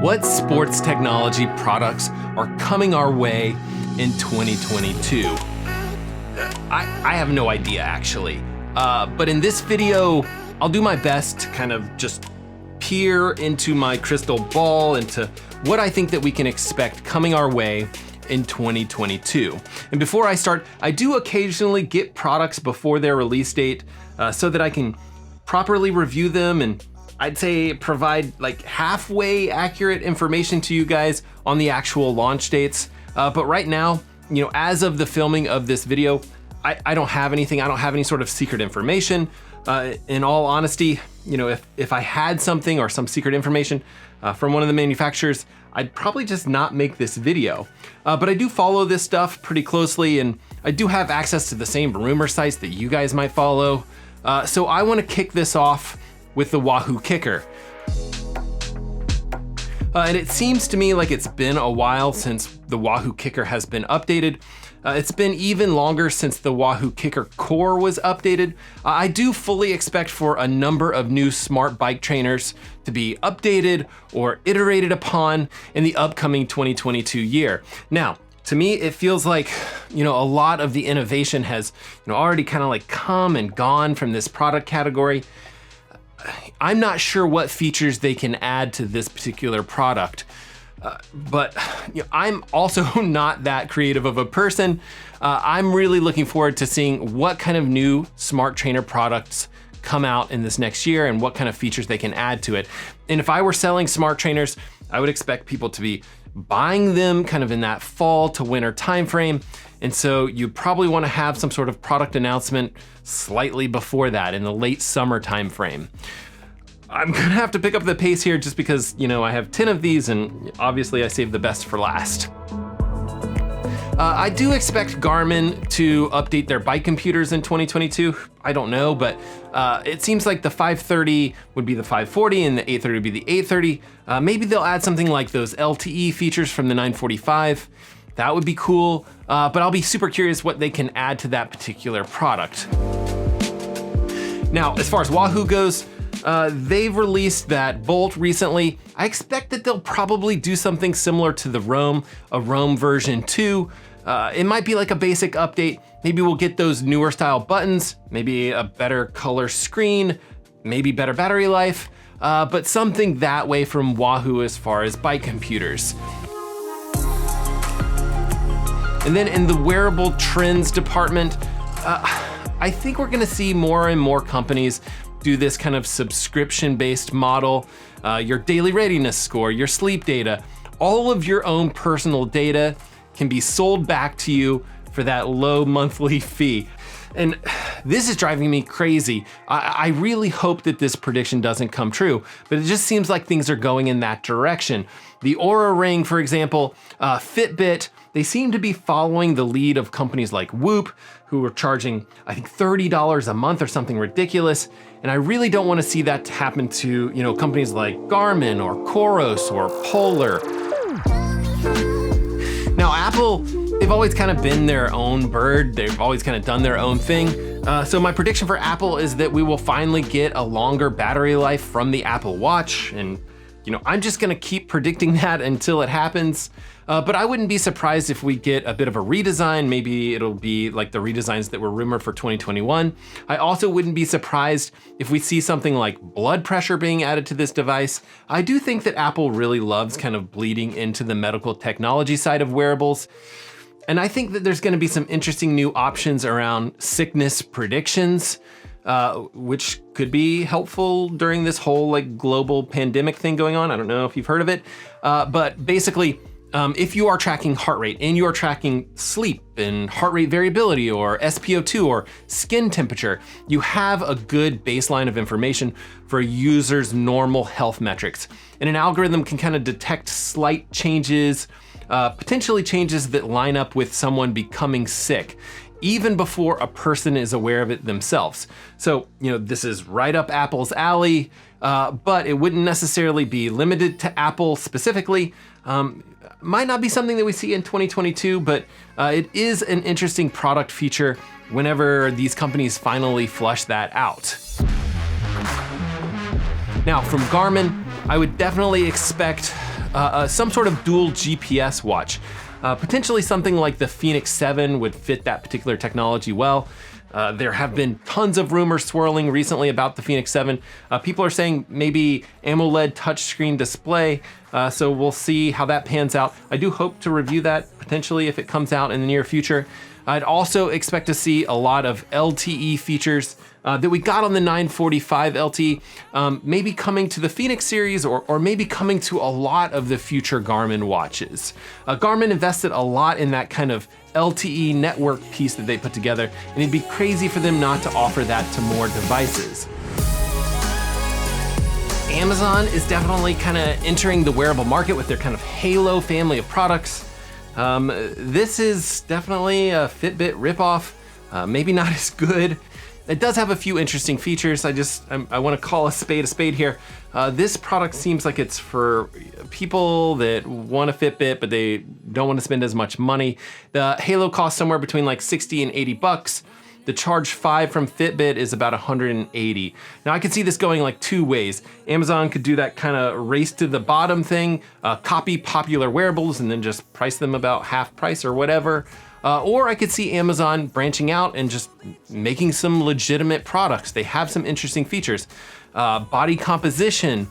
what sports technology products are coming our way in 2022? I have no idea actually, but in this video, I'll do my best to kind of just peer into my crystal ball into what I think that we can expect coming our way in 2022. And before I start, I do occasionally get products before their release date so that I can properly review them and I'd say provide like halfway accurate information to you guys on the actual launch dates. But right now, you know, as of the filming of this video, I don't have anything. I don't have any sort of secret information. In all honesty, you know, if I had something or some secret information from one of the manufacturers, I'd probably just not make this video. But I do follow this stuff pretty closely, and I do have access to the same rumor sites that you guys might follow. So I want to kick this off with the WAHOO KICKR. And it seems to me like it's been a while since the WAHOO KICKR has been updated. It's been even longer since the WAHOO KICKR Core was updated. I do fully expect for a number of new smart bike trainers to be updated or iterated upon in the upcoming 2022 year. Now, to me, it feels like, you know, a lot of the innovation has, you know, already kind of like come and gone from this product category. I'm not sure what features they can add to this particular product. But you know, I'm also not that creative of a person. I'm really looking forward to seeing what kind of new smart trainer products come out in this next year and what kind of features they can add to it. And if I were selling smart trainers, I would expect people to be buying them kind of in that fall to winter timeframe. And so you probably want to have some sort of product announcement slightly before that in the late summer timeframe. I'm gonna have to pick up the pace here just because, you know, I have 10 of these and obviously I saved the best for last. I do expect Garmin to update their bike computers in 2022. I don't know, but it seems like the 530 would be the 540 and the 830 would be the 830. Maybe they'll add something like those LTE features from the 945. That would be cool, but I'll be super curious what they can add to that particular product. Now, as far as WAHOO goes, they've released that Bolt recently. I expect that they'll probably do something similar to the Roam, a Roam version 2. It might be like a basic update. Maybe we'll get those newer style buttons, maybe a better color screen, maybe better battery life, but something that way from WAHOO as far as bike computers. And then in the wearable trends department, I think we're gonna see more and more companies do this kind of subscription-based model. Your daily readiness score, your sleep data, all of your own personal data can be sold back to you for that low monthly fee. And this is driving me crazy. I really hope that this prediction doesn't come true, but it just seems like things are going in that direction. The Oura Ring, for example, Fitbit, they seem to be following the lead of companies like Whoop, who are charging, I think, $30 a month or something ridiculous. And I really don't want to see that happen to, you know, companies like Garmin or COROS or Polar. Now, Apple, they've always kind of been their own bird. They've always kind of done their own thing. So my prediction for Apple is that we will finally get a longer battery life from the Apple Watch. And, you know, I'm just gonna keep predicting that until it happens. But I wouldn't be surprised if we get a bit of a redesign. Maybe it'll be like the redesigns that were rumored for 2021. I also wouldn't be surprised if we see something like blood pressure being added to this device. I do think that Apple really loves kind of bleeding into the medical technology side of wearables. And I think that there's gonna be some interesting new options around sickness predictions, which could be helpful during this whole like global pandemic thing going on. I don't know if you've heard of it, but basically, if you are tracking heart rate and you are tracking sleep and heart rate variability or SpO2 or skin temperature, you have a good baseline of information for a user's normal health metrics. And an algorithm can kind of detect slight changes, potentially changes that line up with someone becoming sick, even before a person is aware of it themselves. So, you know, this is right up Apple's alley, but it wouldn't necessarily be limited to Apple specifically. Might not be something that we see in 2022, but it is an interesting product feature whenever these companies finally flush that out. Now, from Garmin, I would definitely expect some sort of dual GPS watch. Potentially something like the Fenix 7 would fit that particular technology well. There have been tons of rumors swirling recently about the Fenix 7. People are saying maybe AMOLED touchscreen display, so we'll see how that pans out. I do hope to review that potentially if it comes out in the near future. I'd also expect to see a lot of LTE features that we got on the 945 LTE, maybe coming to the Fenix series or maybe coming to a lot of the future Garmin watches. Garmin invested a lot in that kind of LTE network piece that they put together, and it'd be crazy for them not to offer that to more devices. Amazon is definitely kind of entering the wearable market with their kind of Halo family of products. This is definitely a Fitbit ripoff, maybe not as good. It does have a few interesting features. I want to call a spade here. This product seems like it's for people that want a Fitbit, but they don't want to spend as much money. The Halo costs somewhere between like 60 and 80 bucks. The Charge 5 from Fitbit is about 180. Now I could see this going like two ways. Amazon could do that kind of race to the bottom thing, copy popular wearables and then just price them about half price or whatever. Or I could see Amazon branching out and just making some legitimate products. They have some interesting features. Body composition,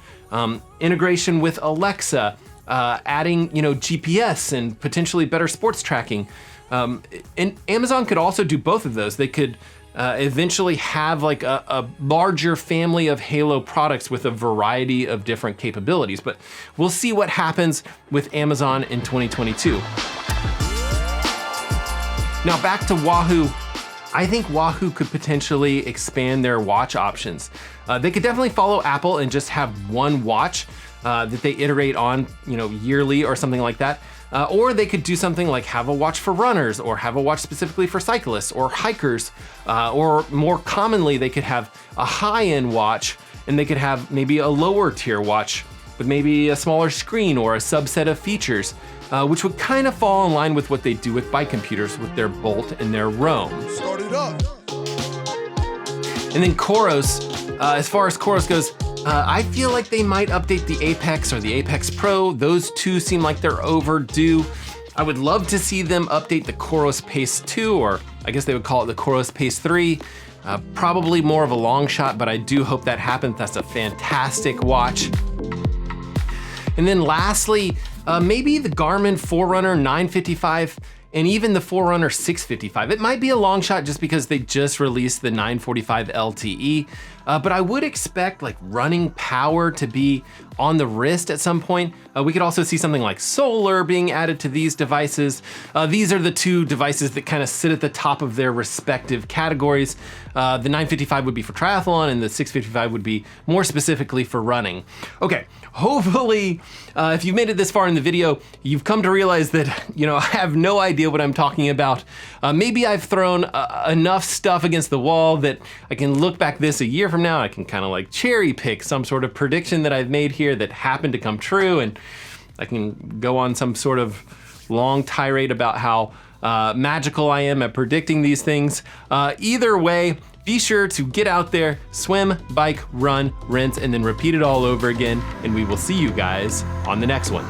integration with Alexa, adding GPS and potentially better sports tracking. And Amazon could also do both of those. They could eventually have like a larger family of Halo products with a variety of different capabilities. But we'll see what happens with Amazon in 2022. Now back to WAHOO. I think WAHOO could potentially expand their watch options. They could definitely follow Apple and just have one watch that they iterate on, yearly or something like that. Or they could do something like have a watch for runners, or have a watch specifically for cyclists or hikers, or more commonly, they could have a high-end watch and they could have maybe a lower tier watch with maybe a smaller screen or a subset of features, which would kind of fall in line with what they do with bike computers with their Bolt and their Roam. Start it up. And then COROS, as far as COROS goes, I feel like they might update the Apex or the Apex Pro. Those two seem like they're overdue. I would love to see them update the COROS Pace 2, or I guess they would call it the COROS Pace 3. Probably more of a long shot, but I do hope that happens. That's a fantastic watch. And then lastly, maybe the Garmin Forerunner 955 and even the Forerunner 655. It might be a long shot just because they just released the 945 LTE, but I would expect like running power to be on the wrist at some point. We could also see something like solar being added to these devices. These are the two devices that kind of sit at the top of their respective categories. The 955 would be for triathlon and the 655 would be more specifically for running. Okay, hopefully if you've made it this far in the video, you've come to realize that, I have no idea what I'm talking about. Maybe I've thrown enough stuff against the wall that I can look back this a year from now. I can kind of like cherry pick some sort of prediction that I've made here that happened to come true, and I can go on some sort of long tirade about how magical I am at predicting these things. Either way, be sure to get out there, swim, bike, run, rinse, and then repeat it all over again, and we will see you guys on the next one.